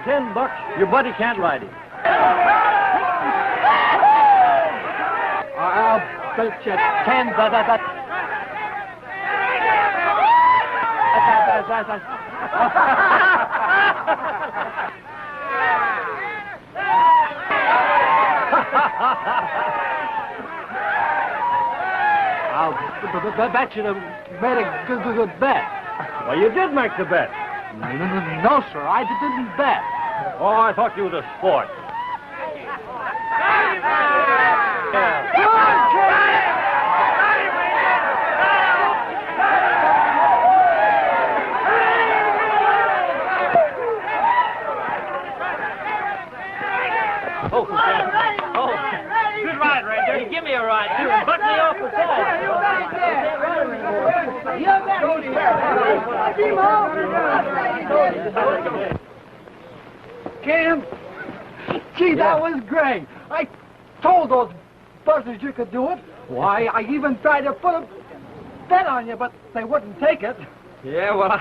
$10, your buddy can't ride him. I'll bet you 10 that. I'll bet you made a good bet. Well, you did make the bet. No, sir, I didn't bet. Oh, I thought you was a sport. Good ride, Ranger. Give me a ride, too, and butt me off the side. Cam, gee, that was great. I told those buzzers you could do it. Why, I even tried to put a bet on you, but they wouldn't take it. Yeah, well,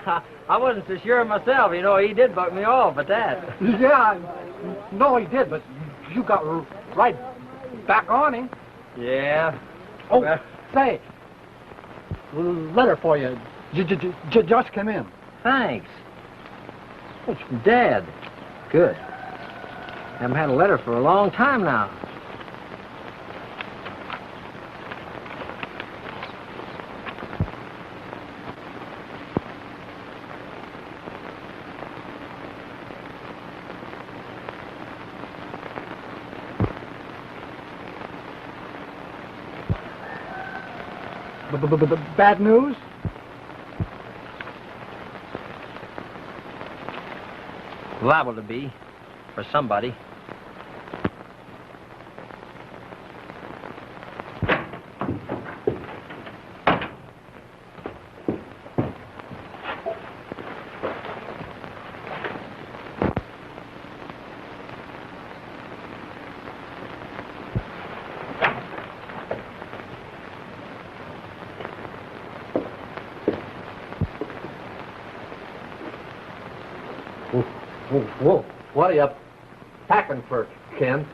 I wasn't so sure myself. You know, he did buck me off at that. Yeah, no, he did, but you got right back on him. Yeah. Oh, well, say, letter for you. Just come in. Thanks. It's from Dad. Good. Haven't had a letter for a long time now. Bad news? Liable to be, for somebody. Whoa, what are you packing for, Ken?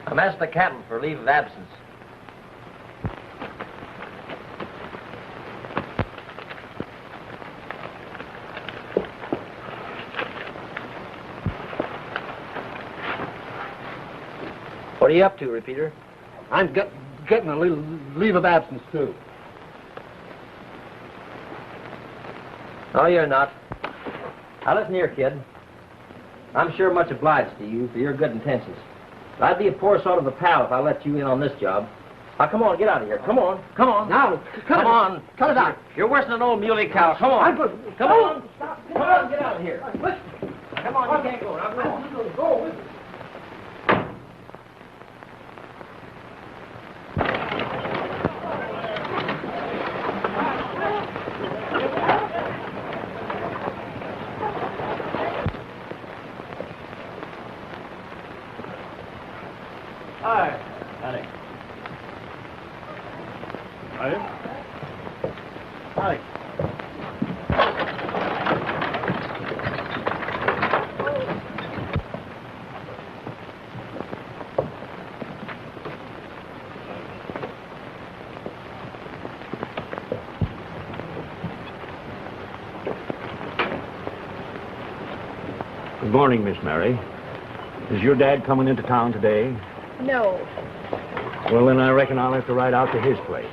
I'm asking the captain for leave of absence. What are you up to, Repeater? I'm getting a leave of absence, too. No, you're not. Now, listen here, kid. I'm sure much obliged to you for your good intentions. But I'd be a poor sort of a pal if I let you in on this job. Now, come on, get out of here. Come on, come on. Now, come on. Cut it out. You're worse than an old muley cow. Come on. Come on. Come on, get out of here. Come on, you can't go. Now, come on. Hi, Honey. Honey? Honey. Good morning, Miss Mary. Is your dad coming into town today? No. Well, then I reckon I'll have to ride out to his place.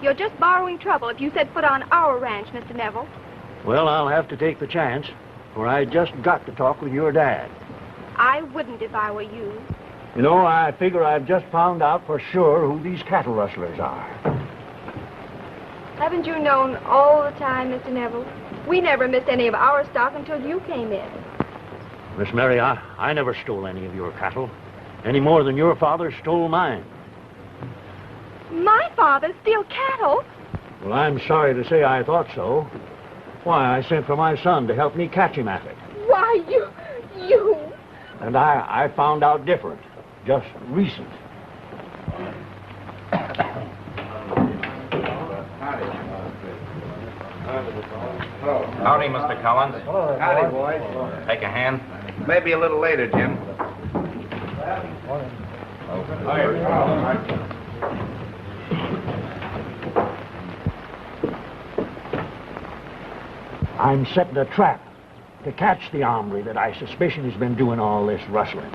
You're just borrowing trouble if you set foot on our ranch, Mr. Neville. Well, I'll have to take the chance, for I just got to talk with your dad. I wouldn't if I were you. You know, I figure I've just found out for sure who these cattle rustlers are. Haven't you known all the time, Mr. Neville? We never missed any of our stock until you came in. Miss Mary, I never stole any of your cattle, any more than your father stole mine. My father steal cattle? Well, I'm sorry to say I thought so. Why, I sent for my son to help me catch him at it. Why, you... And I found out different, just recent. Howdy, Mr. Collins. Howdy, boys. Take a hand. Maybe a little later, Jim. I'm setting a trap to catch the hombre that I suspicion has been doing all this rustling.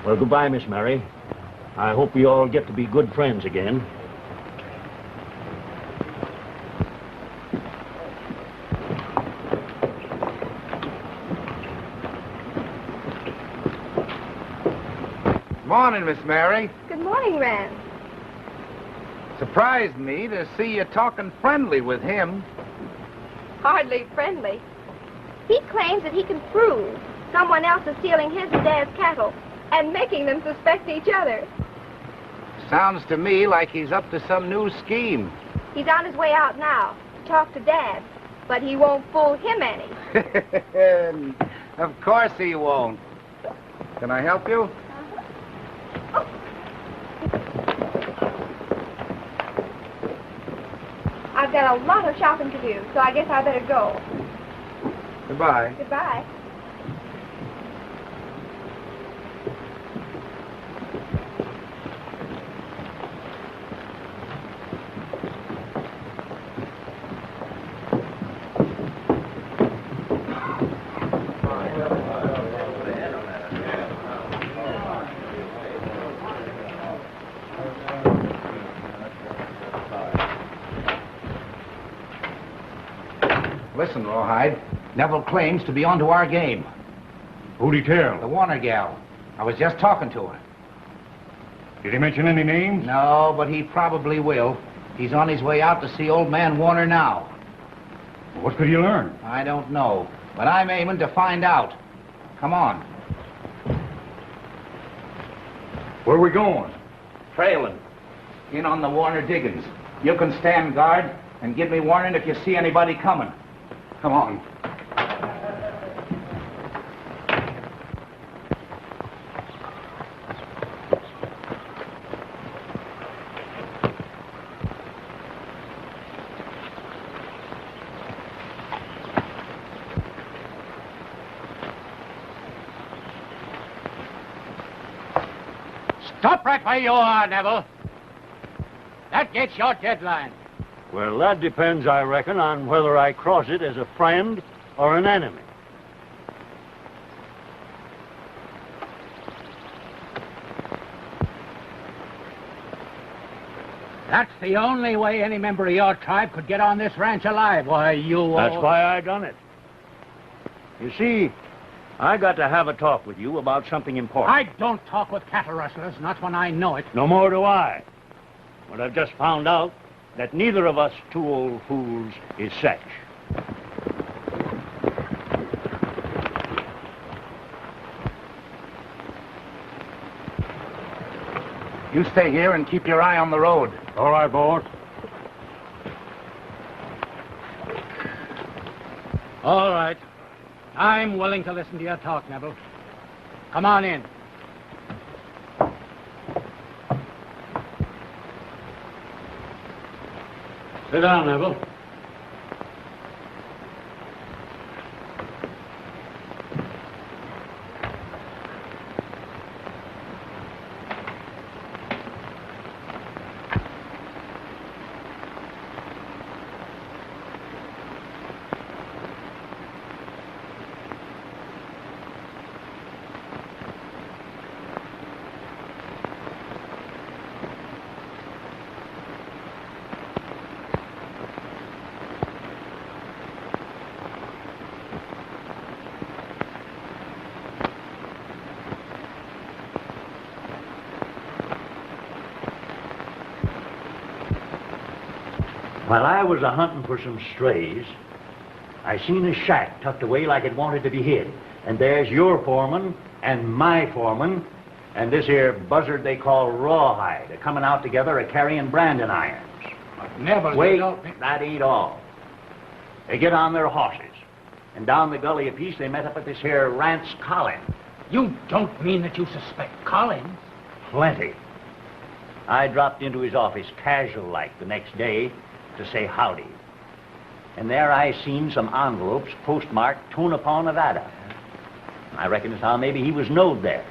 Well, goodbye, Miss Mary. I hope we all get to be good friends again. Morning, Miss Mary. Good morning, Rand. Surprised me to see you talking friendly with him. Hardly friendly. He claims that he can prove someone else is stealing his and Dad's cattle and making them suspect each other. Sounds to me like he's up to some new scheme. He's on his way out now to talk to Dad, but he won't fool him any. Of course he won't. Can I help you? I've got a lot of shopping to do, so I guess I better go. Goodbye. Goodbye. Listen, Rawhide. Neville claims to be onto our game. Who'd he tell? The Warner gal. I was just talking to her. Did he mention any names? No, but he probably will. He's on his way out to see old man Warner now. What could he learn? I don't know, but I'm aiming to find out. Come on. Where are we going? Trailing. In on the Warner diggings. You can stand guard and give me warning if you see anybody coming. Come on. Stop right where you are, Neville. That gets your deadline. Well, that depends, I reckon, on whether I cross it as a friend or an enemy. That's the only way any member of your tribe could get on this ranch alive. Why, you... That's why I done it. You see, I got to have a talk with you about something important. I don't talk with cattle rustlers, not when I know it. No more do I. But I've just found out that neither of us two old fools is such. You stay here and keep your eye on the road. All right, boss. All right. I'm willing to listen to your talk, Neville. Come on in. Sit down, Neville. While I was a-hunting for some strays, I seen a shack tucked away like it wanted to be hid. And there's your foreman and my foreman and this here buzzard they call Rawhide a-coming out together a-carrying branding irons. Neville, Wait, you don't... that ain't all. They get on their horses, and down the gully a piece they met up at this here Rance Collins. You don't mean that you suspect Collins? Plenty. I dropped into his office casual-like the next day to say howdy. and there I seen some envelopes postmarked Tonopah, Nevada. I reckon as how maybe he was knowed there.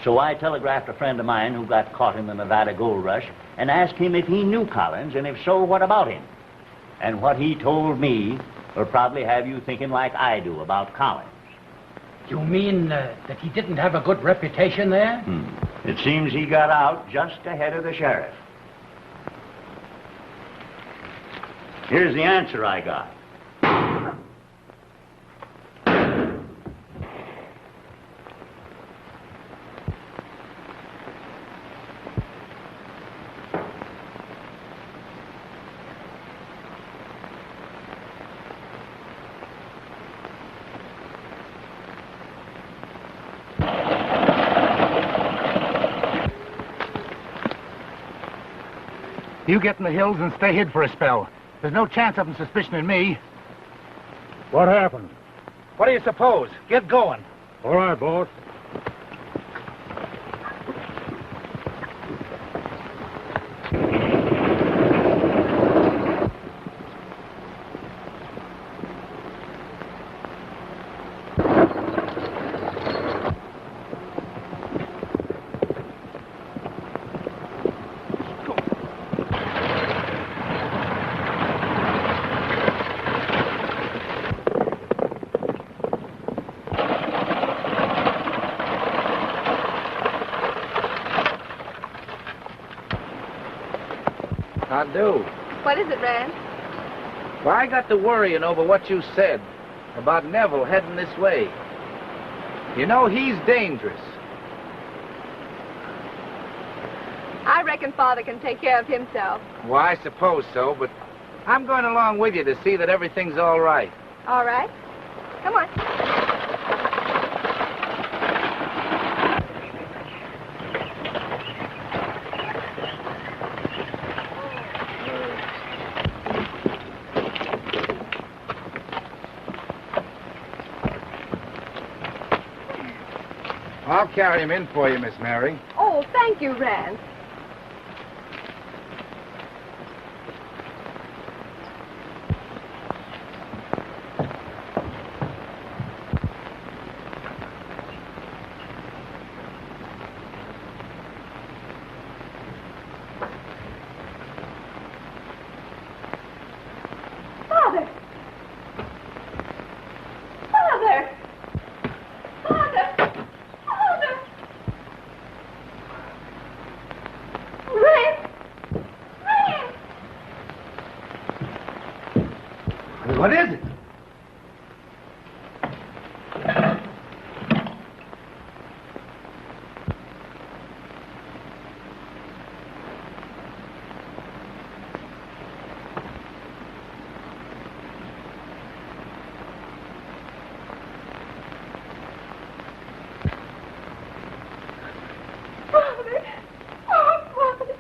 So I telegraphed a friend of mine who got caught in the Nevada gold rush and asked him if he knew Collins, and if so, what about him? And what he told me will probably have you thinking like I do about Collins. You mean that he didn't have a good reputation there? It seems he got out just ahead of the sheriff. Here's the answer I got. You get in the hills and stay hid for a spell. There's no chance of them suspicioning me. What happened? What do you suppose? Get going. All right, boss. I do. What is it, Rand? Well, I got to worrying over what you said about Neville heading this way. You know, he's dangerous. I reckon Father can take care of himself. Well, I suppose so, but I'm going along with you to see that everything's all right. All right. Come on. I'll carry him in for you, Miss Mary. Oh, thank you, Rand. Father! Father! Father! Father! Rand! Rand! What is it? Father! Oh, Father!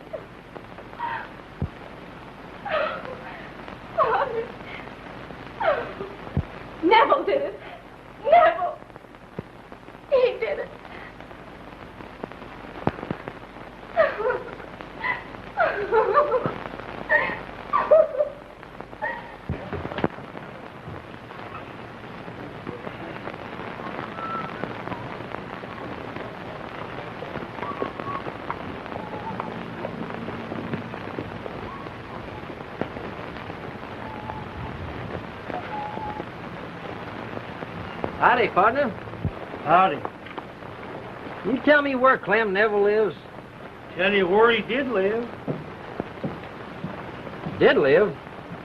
Father! Neville did it! Neville! He did it! Howdy, partner. Howdy. You tell me where Clem Neville lives? Tell you where he did live. Did live?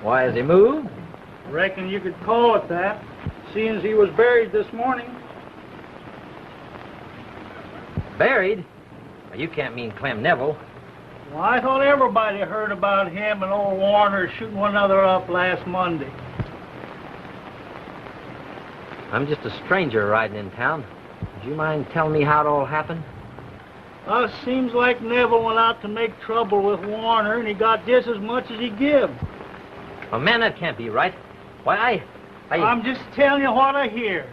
Why, has he moved? Reckon you could call it that, seeing as he was buried this morning. Buried? Well, you can't mean Clem Neville. Well, I thought everybody heard about him and old Warner shooting one another up last Monday. I'm just a stranger riding in town. Would you mind telling me how it all happened? Seems like Neville went out to make trouble with Warner, and he got just as much as he give. Oh, man, that can't be right. Why, I'm just telling you what I hear.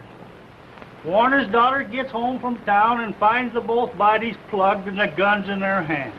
Warner's daughter gets home from town and finds the both bodies plugged and the guns in their hands.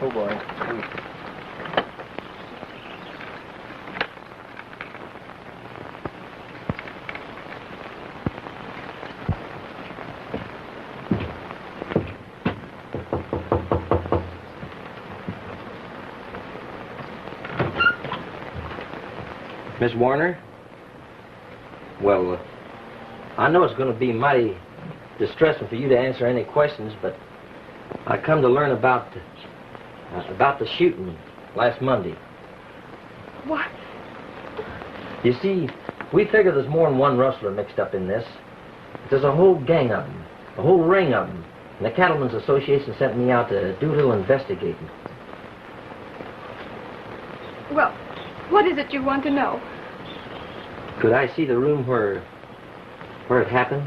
Oh, boy. Miss Warner? Well, I know it's going to be mighty distressing for you to answer any questions, but I come to learn about the shooting last Monday. What? You see, we figure there's more than one rustler mixed up in this. There's a whole gang of them, a whole ring of them. And the Cattlemen's Association sent me out to do a little investigating. Well, what is it you want to know? Could I see the room where it happened?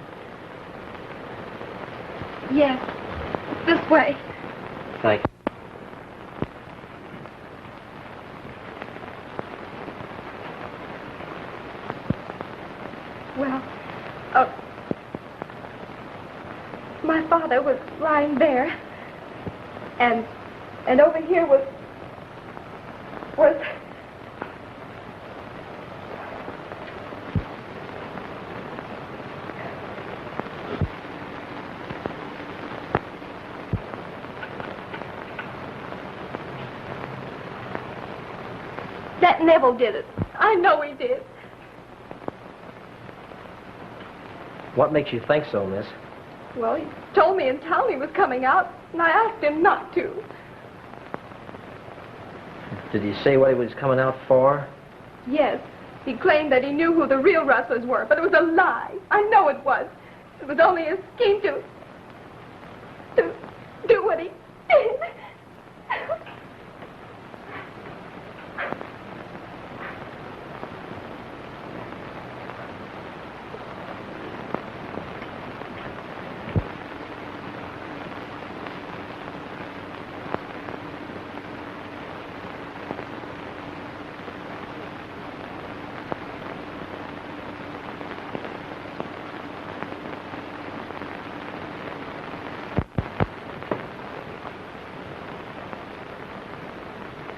Yes. This way. Thank you. Well, my father was lying there, and over here was that Neville did it. I know he did. What makes you think so, miss? Well, he told me in town he was coming out, and I asked him not to. Did he say what he was coming out for? Yes. He claimed that he knew who the real rustlers were, but it was a lie. I know it was. It was only a scheme to do what he did.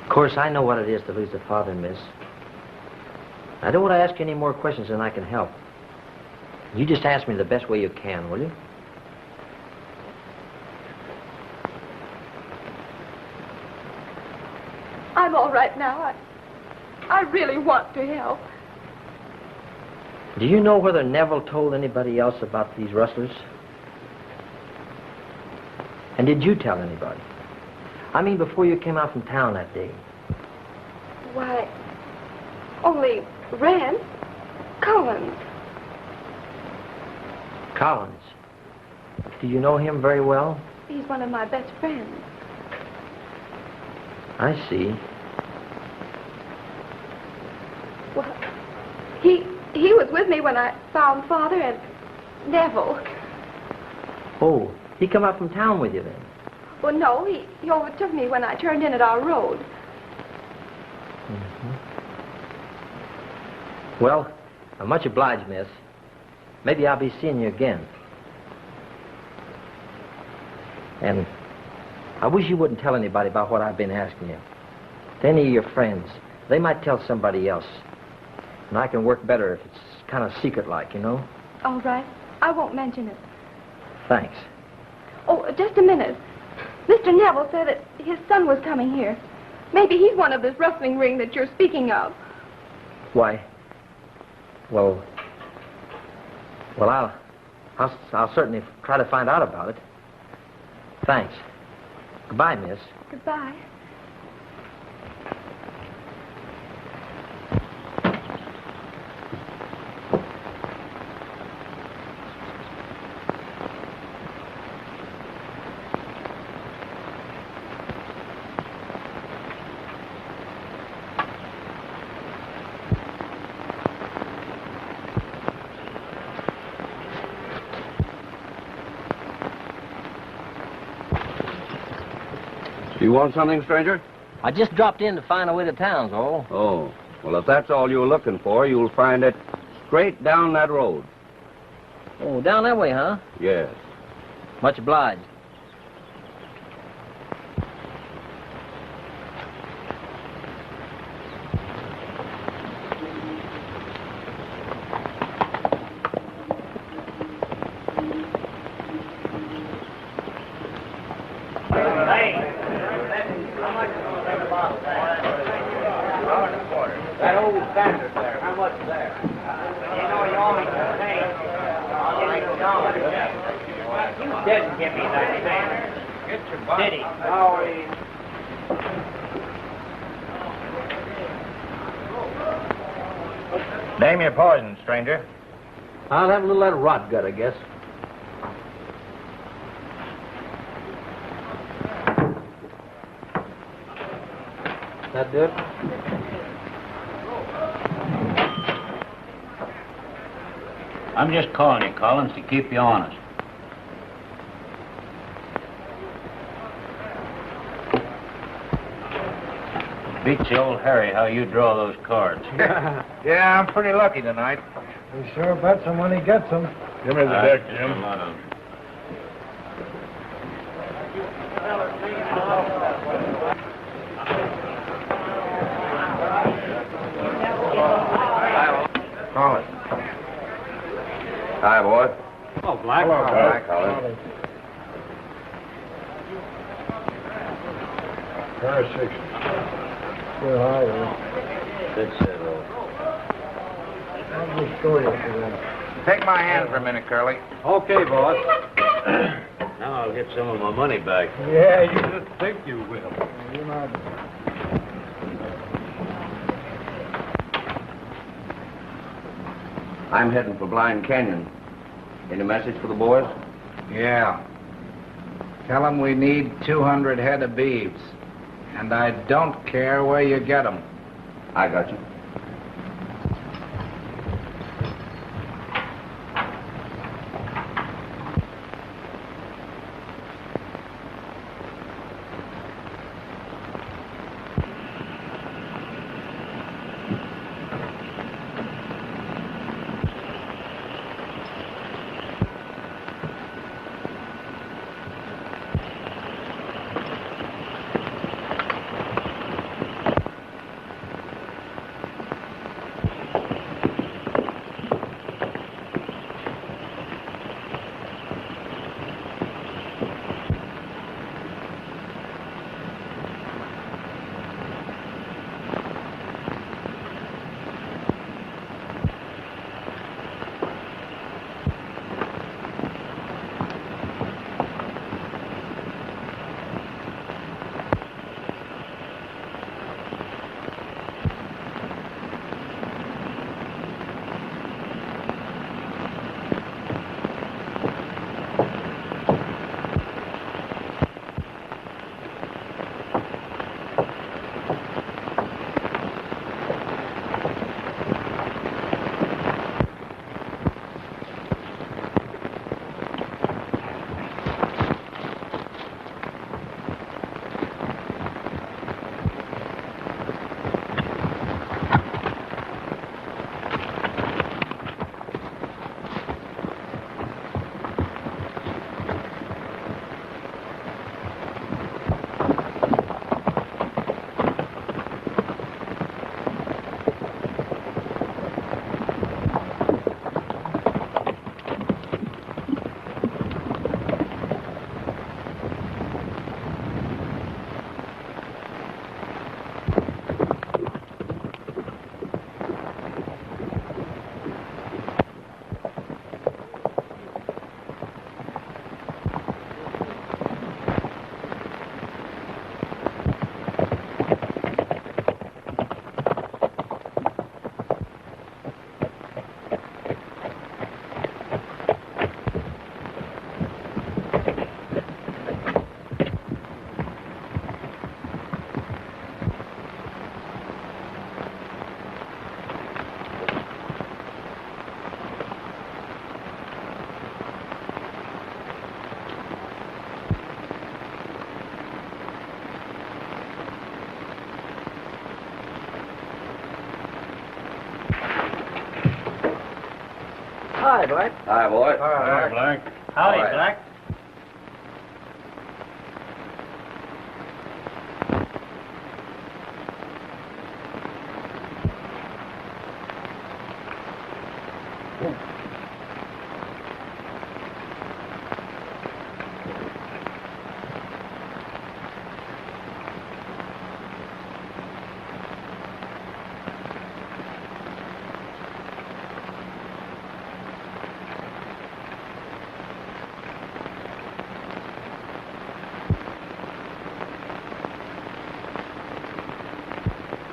Of course, I know what it is to lose a father, miss. I don't want to ask you any more questions than I can help. You just ask me the best way you can, will you? I'm all right now. I really want to help. Do you know whether Neville told anybody else about these rustlers? And did you tell anybody? I mean, before you came out from town that day. Why, only Rand Collins. Collins? Do you know him very well? He's one of my best friends. I see. Well, he was with me when I found Father and Neville. Oh, he come up from town with you then? Well, no, he overtook me when I turned in at our road. Mm-hmm. Well, I'm much obliged, miss. Maybe I'll be seeing you again. And I wish you wouldn't tell anybody about what I've been asking you. To any of your friends. They might tell somebody else. And I can work better if it's kind of secret-like, you know? All right. I won't mention it. Thanks. Oh, just a minute. Mr. Neville said that his son was coming here. Maybe he's one of this rustling ring that you're speaking of. Why? Well, I'll certainly try to find out about it. Thanks. Goodbye, miss. Goodbye. You want something, stranger? I just dropped in to find a way to town's all. Oh, well, if that's all you're looking for, you'll find it straight down that road. Oh, down that way, huh? Yes. Much obliged. That old standard there, how much there? You know, you always pay. You didn't give me that standard. Get your butt. Did he? No, Name your poison, stranger. I'll have a little of that rot gut, I guess. That do it? I'm just calling you, Collins, to keep you honest. Beats the old Harry how you draw those cards. Yeah, I'm pretty lucky tonight. He sure bets him when he gets them. Give me the deck, Jim. Call it. Hi, boy. Oh, Black. Hello, Hi, Doc. Colin. Pair of 60. Sure, I will. That's it, I'll just show you today. Take my hand for a minute, Curly. Okay, boss. Now I'll get some of my money back. Yeah, you just think you will. You're not. I'm heading for Blind Canyon. Any message for the boys? Yeah. Tell them we need 200 head of beeves. And I don't care where you get them. I got you. Hi, Black. Hi, boy. Hi, Black. Howdy, All right. Black.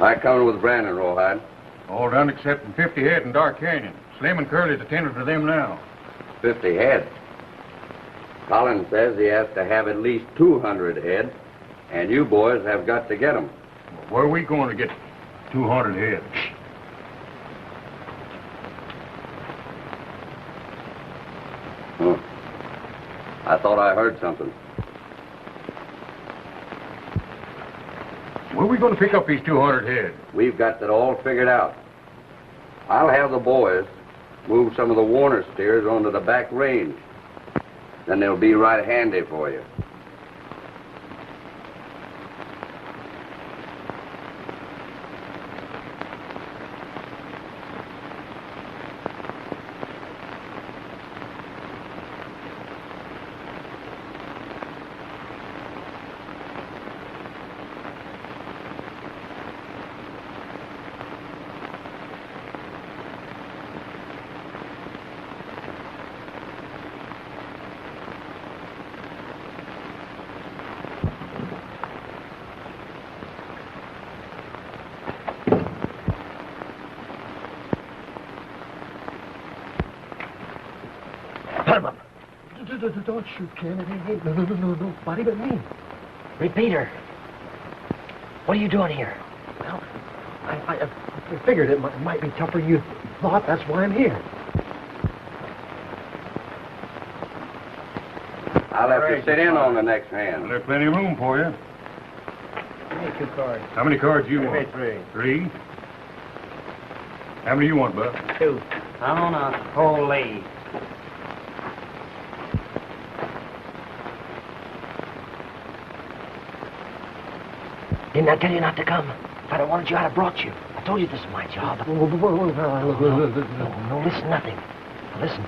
I coming with Brandon, Rawhide. All done except 50 head in Dark Canyon. Slim and Curly's attending to them now. 50 head. Collins says he has to have at least 200 head, and you boys have got to get them. Where are we going to get 200 head? Huh. I thought I heard something. Where are we going to pick up these 200 head? We've got that all figured out. I'll have the boys move some of the Warner steers onto the back range. Then they'll be right handy for you. Don't shoot, Ken. It ain't nobody but me. Repeater. What are you doing here? Well, I figured it might be tougher than you thought. That's why I'm here. I'll have to sit in on the next hand. Well, there's plenty of room for you. Give me 2 cards. How many cards you want? 3. 3? How many you want, Buck? 2. I'm on a whole lead. Didn't I tell you not to come? If I'd have wanted you, I'd have brought you. I told you this is my job. No, listen, nothing. Listen.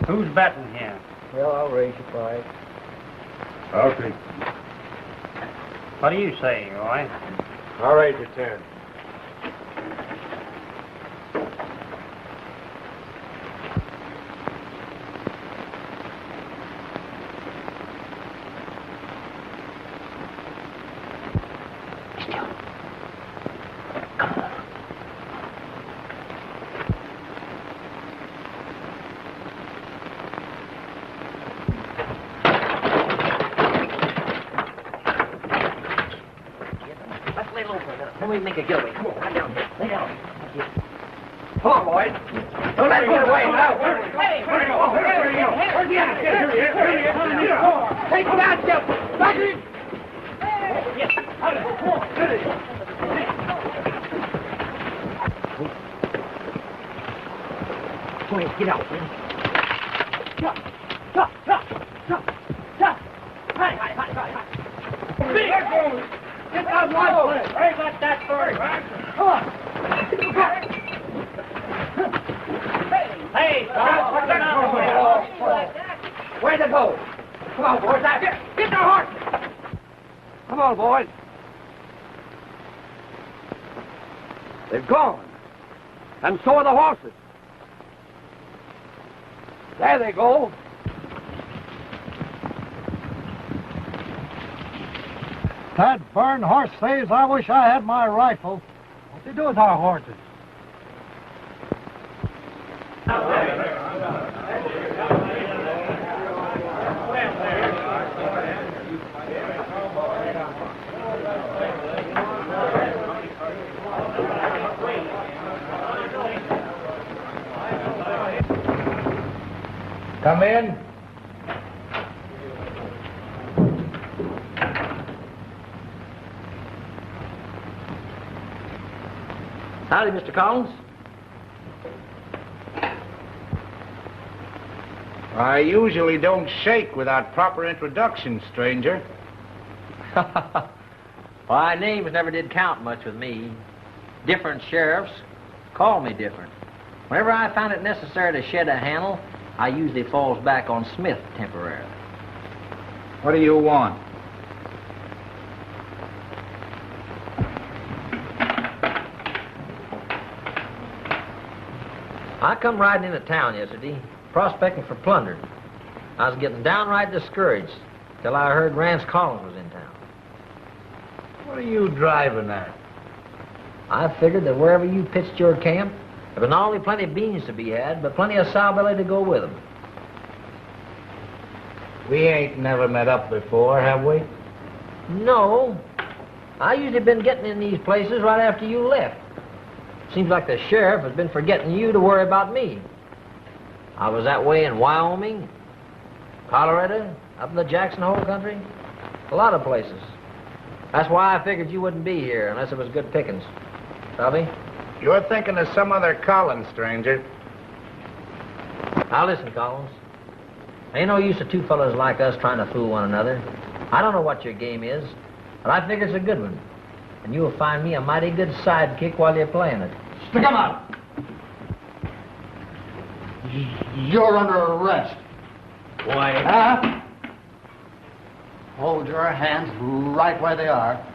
Who's betting here? Well, I'll raise you 5. I'll take. What do you say, Roy? I'll raise you 10. Let me make a getaway. Come on, right down here. Lay down. Come on, boys. Don't let it get away now. Hey, where's the other kid? Take him out, Jeff. Back in. Yes. Go ahead, get out. Stop. Get out, boys. Where got that bird? Come on. Hey, stop. What's that? Where'd they go? Come on, boys. Now, get the horse. Come on, boys. They've gone. And so are the horses. There they go. That burned horse says I wish I had my rifle. What they do with our horses? Come in. Howdy, Mr. Collins. I usually don't shake without proper introduction, stranger. Why, names never did count much with me. Different sheriffs call me different. Whenever I find it necessary to shed a handle, I usually falls back on Smith temporarily. What do you want? I come riding into town yesterday, prospecting for plunder. I was getting downright discouraged till I heard Rance Collins was in town. What are you driving at? I figured that wherever you pitched your camp, there was not only plenty of beans to be had, but plenty of sow-belly to go with them. We ain't never met up before, have we? No. I usually been getting in these places right after you left. Seems like the sheriff has been forgetting you to worry about me. I was that way in Wyoming, Colorado, up in the Jackson Hole country, a lot of places. That's why I figured you wouldn't be here unless it was good pickings. Bobby? You're thinking of some other Collins, stranger. Now listen, Collins. Ain't no use of two fellas like us trying to fool one another. I don't know what your game is, but I figure it's a good one. And you'll find me a mighty good sidekick while you're playing it. Stick 'em up! You're under arrest. Why? Huh? Hold your hands right where they are.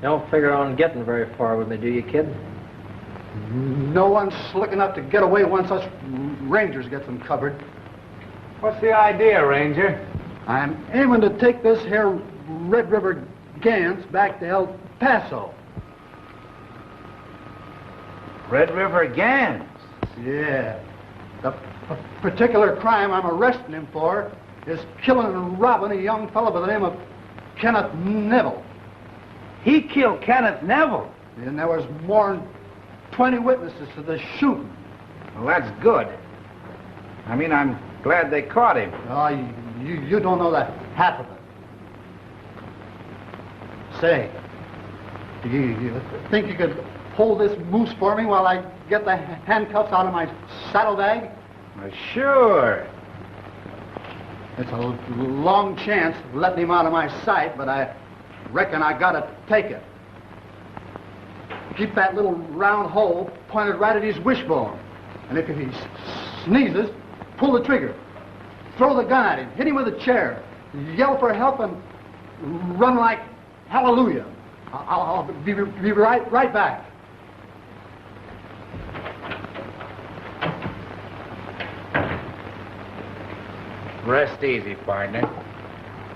Don't figure on getting very far with me, do you, kid? No one's slick enough to get away once us rangers get them covered. What's the idea, Ranger? I'm aiming to take this here Red River Gans back to El Paso. Red River Gans? Yeah. The particular crime I'm arresting him for is killing and robbing a young fellow by the name of Kenneth Neville. He killed Kenneth Neville? And there was more than 20 witnesses to the shooting. Well, that's good. I mean, I'm glad they caught him. Oh, you don't know that half of it. Say, you think you could hold this moose for me while I get the handcuffs out of my saddlebag? Well, sure. It's a long chance of letting him out of my sight, but I reckon I gotta take it. Keep that little round hole pointed right at his wishbone. And if he sneezes, pull the trigger. Throw the gun at him, hit him with a chair, yell for help, and run like hallelujah. I'll be right back. Rest easy, partner.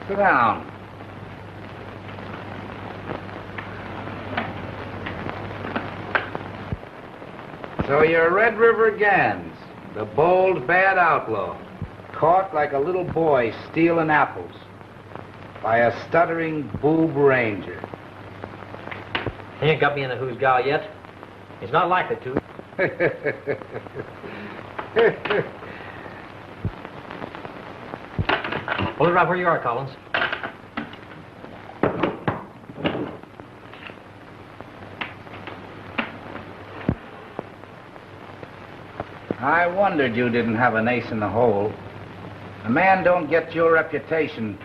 Sit down. So you're Red River Gans, the bold, bad outlaw, caught like a little boy stealing apples by a stuttering boob ranger. He ain't got me in a who's gal yet. He's not likely to. Hold it right where you are, Collins. I wondered you didn't have an ace in the hole. A man don't get your reputation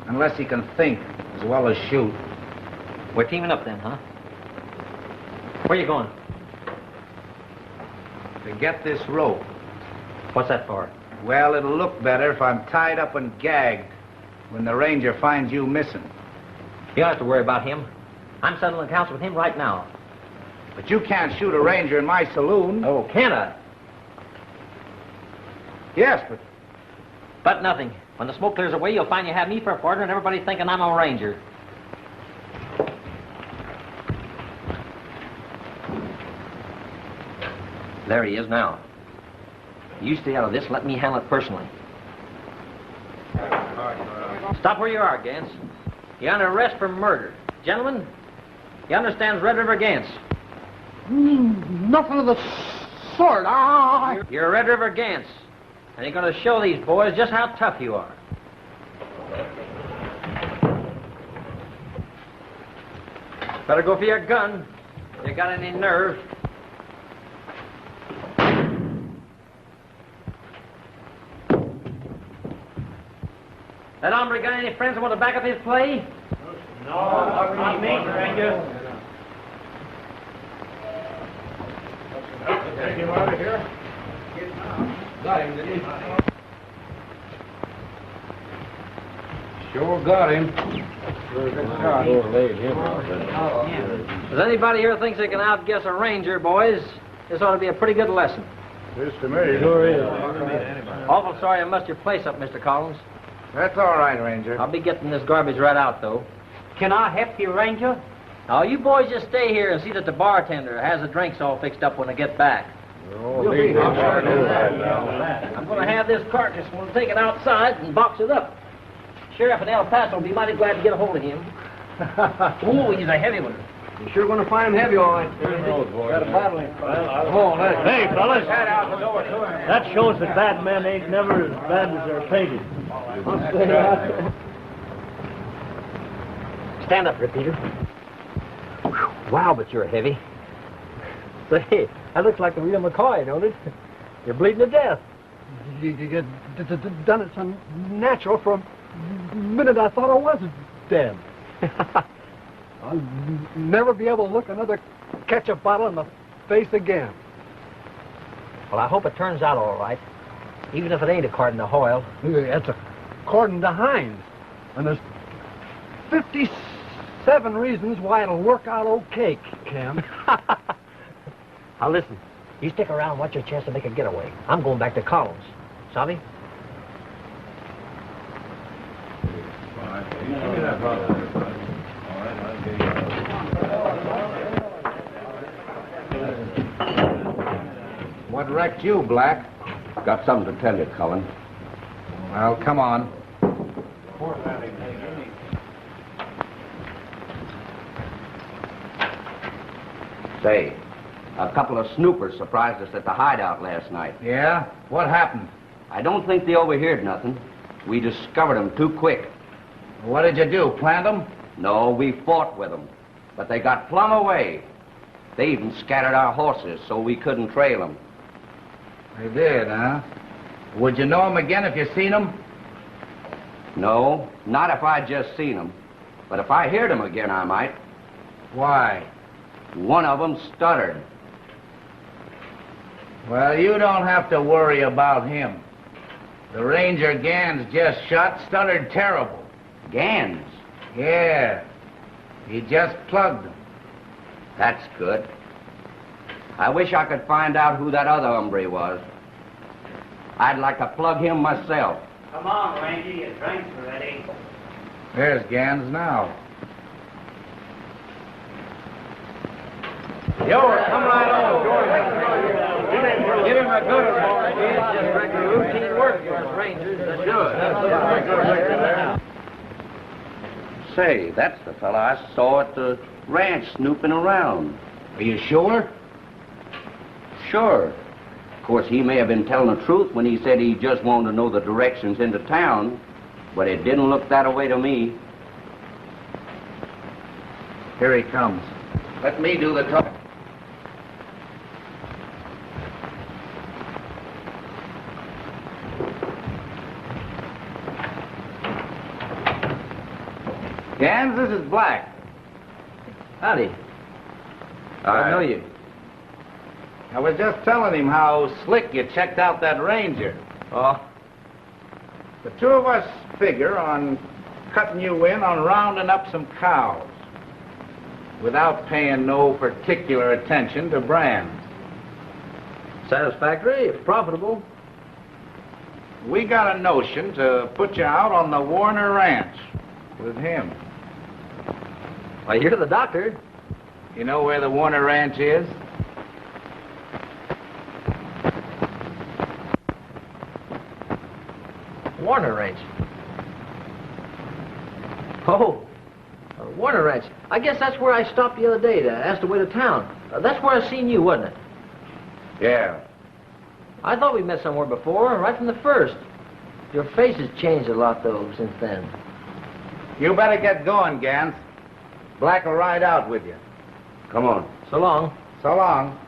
unless he can think as well as shoot. We're teaming up then, huh? Where you going? To get this rope. What's that for? Well, it'll look better if I'm tied up and gagged when the ranger finds you missing. You don't have to worry about him. I'm settling accounts with him right now. But you can't shoot a ranger in my saloon. Oh, can I? Yes, but... But nothing. When the smoke clears away, you'll find you have me for a partner and everybody's thinking I'm a ranger. There he is now. You stay out of this, let me handle it personally. Stop where you are, Gans. You're under arrest for murder. Gentlemen, you understand Red River Gans? Nothing of the sort. You're Red River Gans, and you're going to show these boys just how tough you are. Better go for your gun. If you got any nerve. That hombre got any friends that want to back up his play? No, not me, stranger. Take him out of here. Got him, didn't he? Sure got him. If anybody here thinks they can outguess a ranger, boys, this ought to be a pretty good lesson. This to me. Sure is. Awful sorry I messed your place up, Mr. Collins. That's all right, Ranger. I'll be getting this garbage right out, though. Can I help you, Ranger? Now, you boys just stay here and see that the bartender has the drinks all fixed up when I get back. I'm going to have this carcass when I take it outside and box it up. Sheriff in El Paso will be mighty glad to get a hold of him. Oh, he's a heavy one. You're sure going to find him heavy, all right. Got a bottle in front. Hey, fellas. That shows that bad men ain't never as bad as they're painted. Stand up, Repeater. Wow, but you're heavy. Say, that looks like the real McCoy, don't it? You're bleeding to death. You done it so natural for a minute I thought I was dead. I'll never be able to look another ketchup bottle in the face again. Well, I hope it turns out all right. Even if it ain't a Cardin of Hoyle. That's a Cordon de Hines. And there's 57 reasons why it'll work out okay, Cam. Now listen, you stick around and watch your chance to make a getaway. I'm going back to Collins. Sabe? What wrecked you, Black? Got something to tell you, Cullen. Well, come on. Say, a couple of snoopers surprised us at the hideout last night. Yeah? What happened? I don't think they overheard nothing. We discovered them too quick. What did you do, plant them? No, we fought with them. But they got plumb away. They even scattered our horses so we couldn't trail them. They did, huh? Would you know them again if you seen them? No, not if I just seen them. But if I heard them again, I might. Why? One of them stuttered. Well, you don't have to worry about him. The ranger Gans just shot stuttered terrible. Gans? Yeah. He just plugged him. That's good. I wish I could find out who that other hombre was. I'd like to plug him myself. Come on, Ranger, your drinks are ready. There's Gans now. Yo, come right on. Give him a good one, boy. It's just regular routine work for us Rangers. That's good. Say, that's the fella I saw at the ranch snooping around. Are you sure? Sure. Of course, he may have been telling the truth when he said he just wanted to know the directions into town, but it didn't look that way to me. Here he comes. Let me do the talking. Gans, this is Black. Howdy. I know you. I was just telling him how slick you checked out that ranger. Oh, The two of us figure on cutting you in on rounding up some cows without paying no particular attention to brands. satisfactory, if profitable. We got a notion to put you out on the Warner Ranch with him. Why, you're the doctor. You know where the Warner Ranch is? Warner Ranch. Oh, Warner Ranch. I guess that's where I stopped the other day to ask the way to town. That's where I seen you, wasn't it? Yeah. I thought we met somewhere before, right from the first. Your face has changed a lot, though, since then. You better get going, Gans. Black will ride out with you. Come on. So long. So long.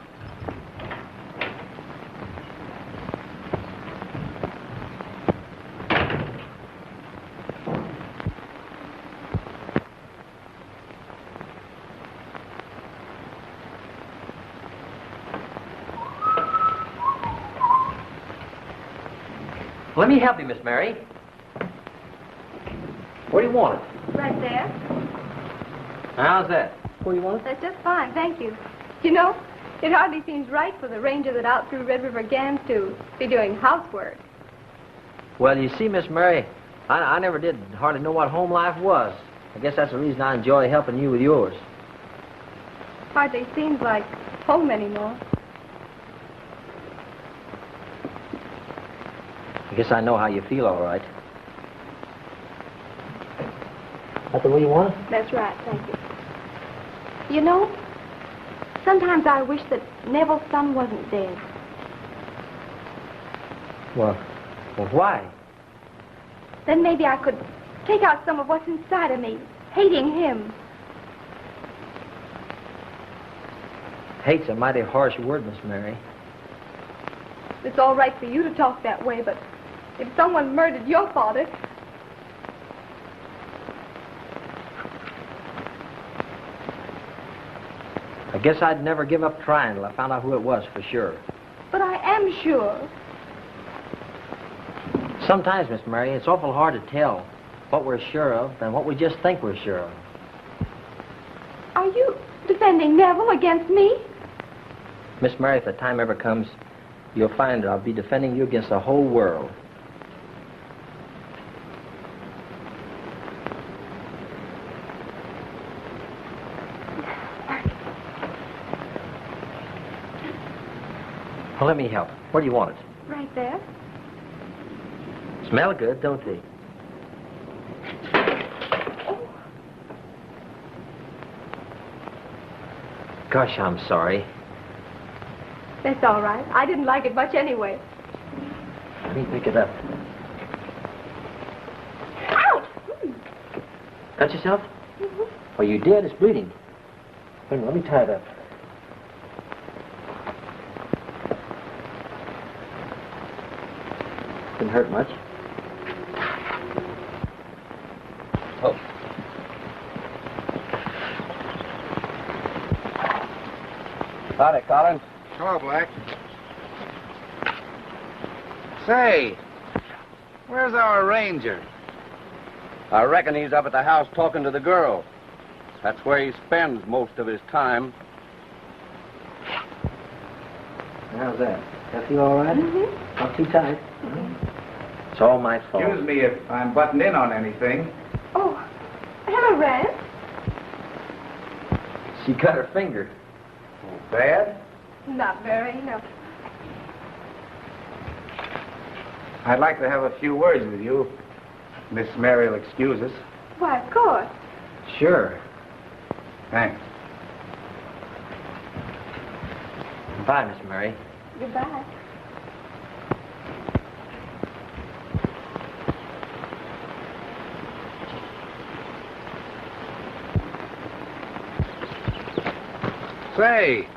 Let me help you, Miss Mary. Where do you want it? Right there. How's that? Where do you want it? That's just fine, thank you. You know, it hardly seems right for the ranger that outthrew Red River Gans to be doing housework. Well, you see, Miss Mary, I never did hardly know what home life was. I guess that's the reason I enjoy helping you with yours. Hardly seems like home anymore. I guess I know how you feel, all right. That the way you want it? That's right, thank you. You know, sometimes I wish that Neville's son wasn't dead. Well, why? Then maybe I could take out some of what's inside of me, hating him. Hate's a mighty harsh word, Miss Mary. It's all right for you to talk that way, but if someone murdered your father... I guess I'd never give up trying till I found out who it was for sure. But I am sure. Sometimes, Miss Mary, it's awful hard to tell what we're sure of and what we just think we're sure of. Are you defending Neville against me? Miss Mary, if the time ever comes, you'll find that I'll be defending you against the whole world. Well, let me help. Where do you want it? Right there. Smell good, don't they? Gosh, I'm sorry. That's all right. I didn't like it much anyway. Let me pick it up. Ouch! Cut yourself? Oh, you did? It's bleeding. Wait a minute, let me tie it up. Didn't hurt much. Oh. Howdy, Collins. Hello, Black. Say, where's our ranger? I reckon he's up at the house talking to the girl. That's where he spends most of his time. How's that? That feel all right? Mm-hmm. Not too tight? It's all my fault. Excuse me if I'm butting in on anything. Oh, hello, Rance. She cut her finger. Bad? Not very, no. I'd like to have a few words with you. Miss Mary will excuse us. Why, of course. Sure. Thanks. Bye, Miss Mary. Goodbye. Say,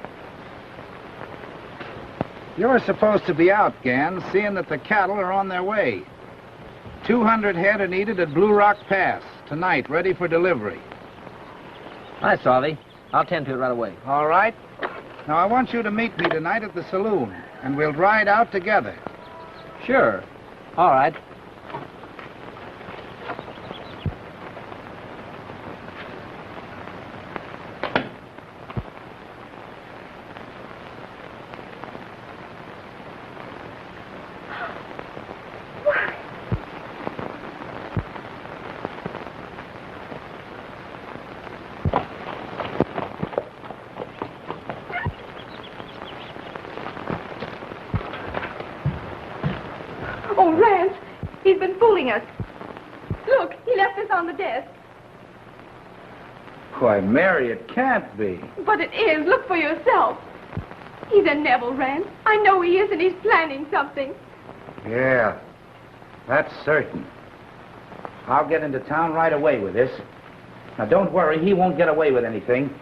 you're supposed to be out, Gans, seeing that the cattle are on their way. 200 head are needed at Blue Rock Pass tonight, ready for delivery. Hi, Salvi. I'll tend to it right away. All right. Now, I want you to meet me tonight at the saloon, and we'll ride out together. Sure. All right. Oh, Rance, he's been fooling us. Look, he left this on the desk. Why, Mary, it can't be. But it is. Look for yourself. He's a Neville, Rance. I know he is, and he's planning something. Yeah, that's certain. I'll get into town right away with this. Now, don't worry, he won't get away with anything.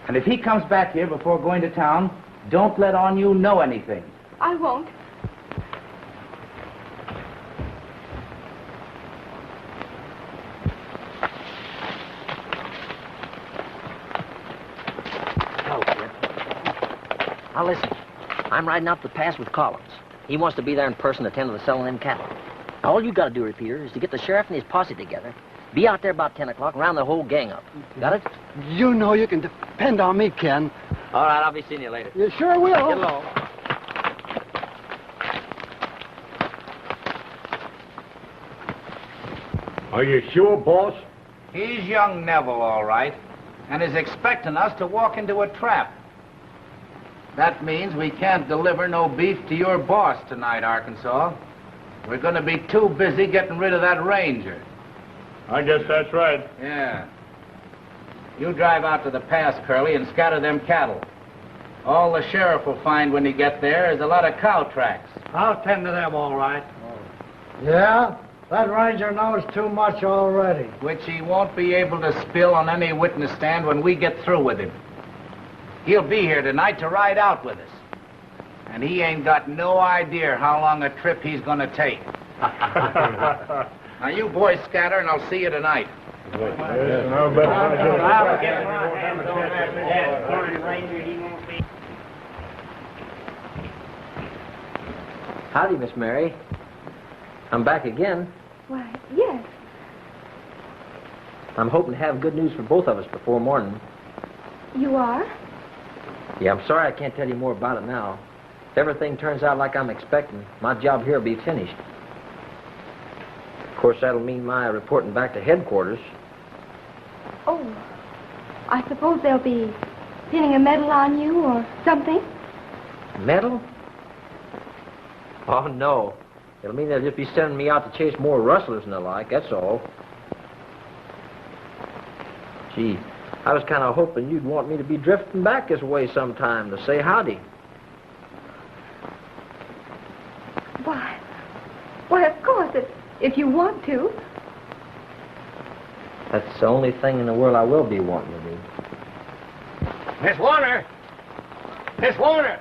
And if he comes back here before going to town, don't let on you know anything. I won't. Now listen, I'm riding out the pass with Collins. He wants to be there in person to tend to the selling them cattle. Now, all you got to do, Repeater, is to get the sheriff and his posse together. Be out there about 10 o'clock and round the whole gang up. Got it? You know you can depend on me, Ken. All right, I'll be seeing you later. You sure will. Get along. Are you sure, boss? He's young Neville, all right, and is expecting us to walk into a trap. That means we can't deliver no beef to your boss tonight, Arkansas. We're gonna be too busy getting rid of that ranger. I guess that's right. Yeah. You drive out to the pass, Curly, and scatter them cattle. All the sheriff will find when you get there is a lot of cow tracks. I'll tend to them, all right. Yeah? That ranger knows too much already. Which he won't be able to spill on any witness stand when we get through with him. He'll be here tonight to ride out with us. And he ain't got no idea how long a trip he's gonna take. Now you boys scatter and I'll see you tonight. Howdy, Miss Mary. I'm back again. Why, yes. I'm hoping to have good news for both of us before morning. You are? Yeah, I'm sorry I can't tell you more about it now. If everything turns out like I'm expecting, my job here will be finished. Of course, that'll mean my reporting back to headquarters. Oh, I suppose they'll be pinning a medal on you or something? Medal? Oh, no. It'll mean they'll just be sending me out to chase more rustlers and the like, that's all. Gee, I was kind of hoping you'd want me to be drifting back this way sometime to say howdy. Why, of course, if you want to. That's the only thing in the world I will be wanting to do. Miss Warner! Miss Warner!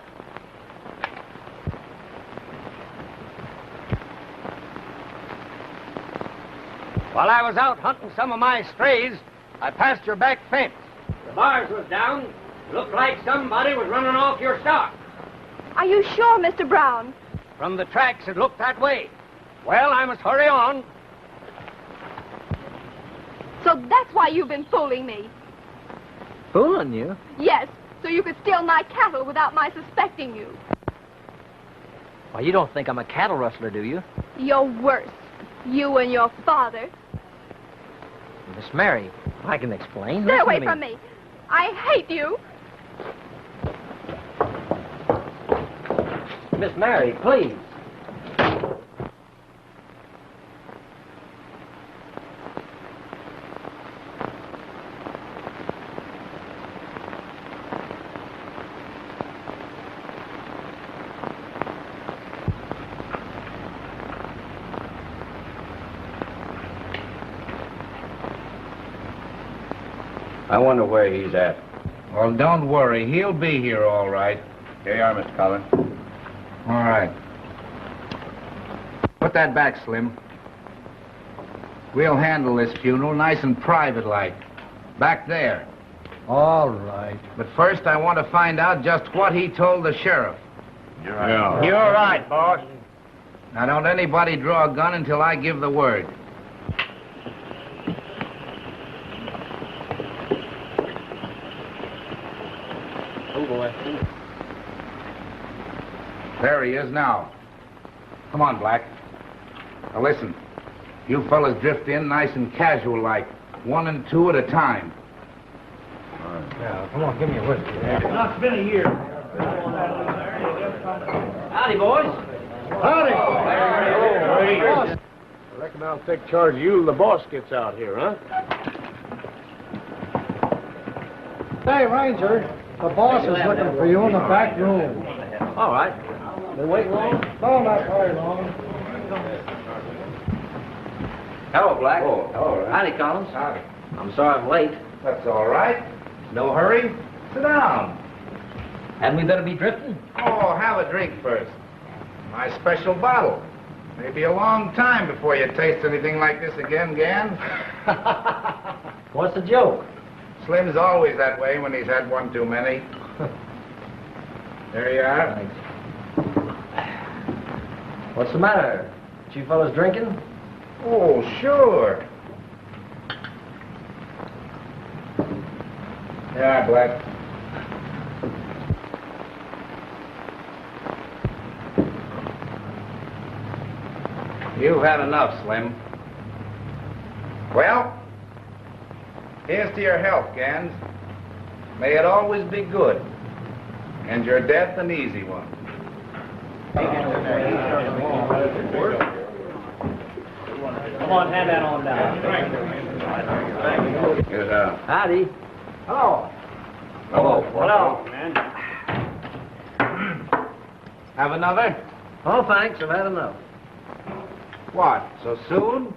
While I was out hunting some of my strays, I passed your back fence. The bars was down. Looked like somebody was running off your stock. Are you sure, Mr. Brown? From the tracks, it looked that way. Well, I must hurry on. So that's why you've been fooling me. Fooling you? Yes, so you could steal my cattle without my suspecting you. Why, you don't think I'm a cattle rustler, do you? You're worse. You and your father. Miss Mary, I can explain. Stay Listen away to me. from me. I hate you. Miss Mary, please. I wonder where he's at. Well, don't worry. He'll be here all right. Here you are, Mr. Collins. All right. Put that back, Slim. We'll handle this funeral nice and private-like. Back there. All right. But first, I want to find out just what he told the sheriff. You're right. You're right, boss. Now, don't anybody draw a gun until I give the word. There he is now. Come on, Black. Now listen, you fellas drift in nice and casual like, 1 and 2 at a time. Yeah, come on, give me a whiskey. Now, it's been a year. Howdy, boys. Howdy. I reckon I'll take charge of you till the boss gets out here, huh? Hey, Ranger, the boss is looking for you in the back room. All right. Been waiting long? No, not very long. Hello, Black. Oh, all right. Howdy, Collins. Howdy. I'm sorry I'm late. That's all right. No hurry. Sit down. Hadn't we better be drifting? Oh, have a drink first. My special bottle. Maybe a long time before you taste anything like this again, Gan. What's the joke? Slim's always that way when he's had one too many. There you are. Thanks. What's the matter? You fellas drinking? Oh, sure. Yeah, Black. You've had enough, Slim. Well, here's to your health, Gans. May it always be good, and your death an easy one. Come on, hand that on down. Yes, Howdy. Hello. Hello, man. Have another? Oh, thanks. I've had enough. What, so soon?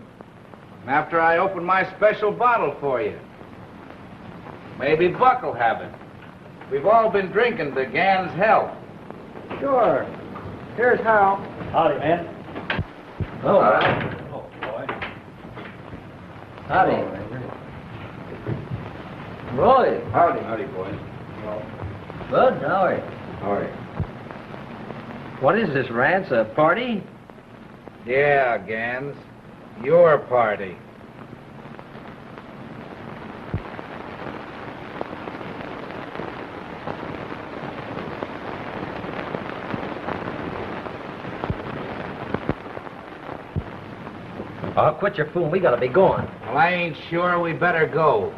After I open my special bottle for you. Maybe Buck'll have it. We've all been drinking to Gans' health. Sure. Here's how. Howdy, man. Oh, Oh, boy. howdy. Roy. Howdy. Howdy, boys. Good. How are you? How are you? What is this, Rance? A party? Yeah, Gans. Your party. Oh, quit your fooling. We gotta be going. Well, I ain't sure we better go.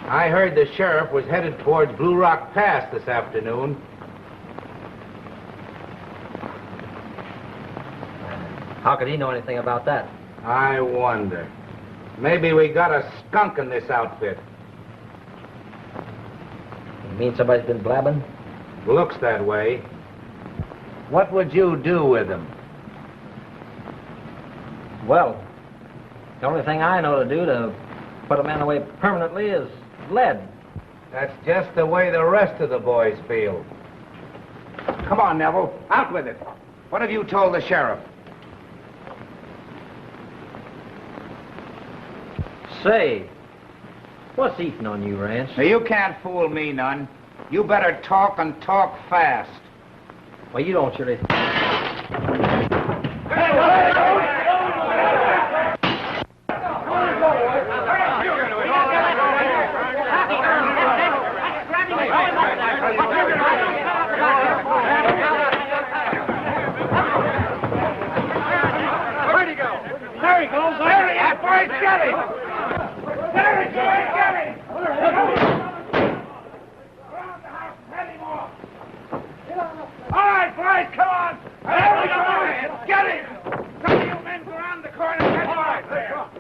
I heard the sheriff was headed towards Blue Rock Pass this afternoon. How could he know anything about that? I wonder. Maybe we got a skunk in this outfit. You mean somebody's been blabbing? Looks that way. What would you do with him? Well, the only thing I know to do to put a man away permanently is lead. That's just the way the rest of the boys feel. Come on, Neville. Out with it. What have you told the sheriff? Say, what's eating on you, Rance? Now, you can't fool me none. You better talk and talk fast. Well, you don't surely... Where'd he go? There he goes. There he is, boys. Get him. There he goes. Get him. Around the house. Head him off. All right, boys, come on. There we go. Get him. Some of you men go around the corner. Get him right there.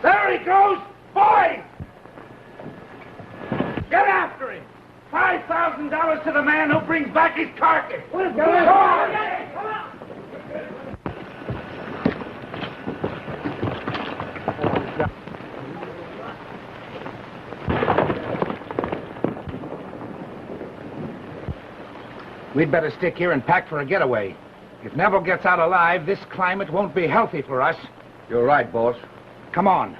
There he goes! Boys! Get after him! $5,000 to the man who brings back his carcass! Go on! Come on! We'd better stick here and pack for a getaway. If Neville gets out alive, this climate won't be healthy for us. You're right, boss. Come on.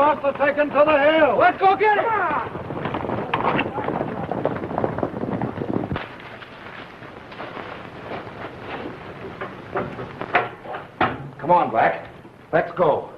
must have taken to the hill. Let's go get him. Come on, Black. Let's go.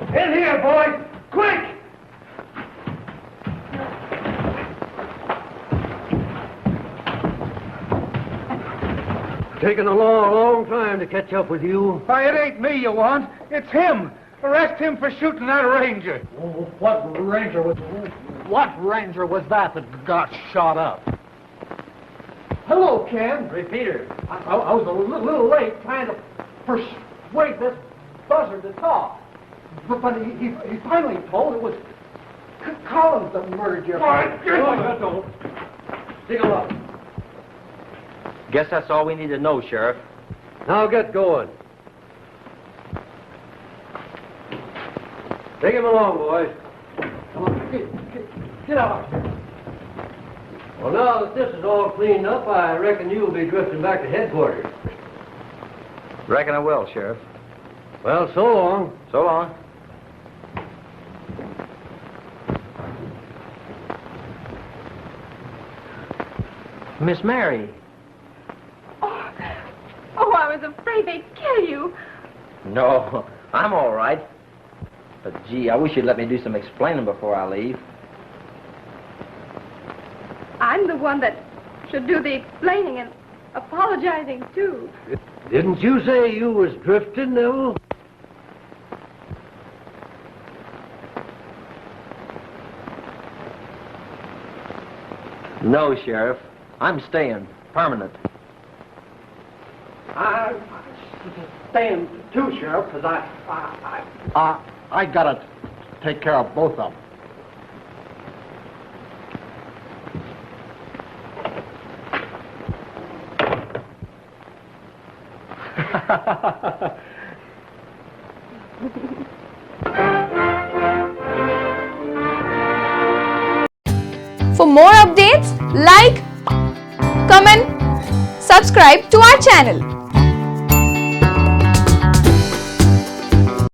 In here, boys! Quick! Taking a long time to catch up with you. Why, it ain't me you want. It's him. Arrest him for shooting that ranger. What ranger was that got shot up? Hello, Ken. Repeater. I was a little late trying to persuade this buzzard to talk. But he finally told it was Collins that murdered your father. Take a look. Guess that's all we need to know, Sheriff. Now get going. Take him along, boys. Come on, get out. Well, now that this is all cleaned up, I reckon you'll be drifting back to headquarters. Reckon I will, Sheriff. Well, so long. So long. Miss Mary. Oh, I was afraid they'd kill you. No, I'm all right. But, gee, I wish you'd let me do some explaining before I leave. I'm the one that should do the explaining and apologizing, too. Didn't you say you was drifting, Neville? No, Sheriff. I'm staying. Permanent. I'm staying too, Sheriff, because I gotta take care of both of them. For more updates, like, comment, subscribe to our channel.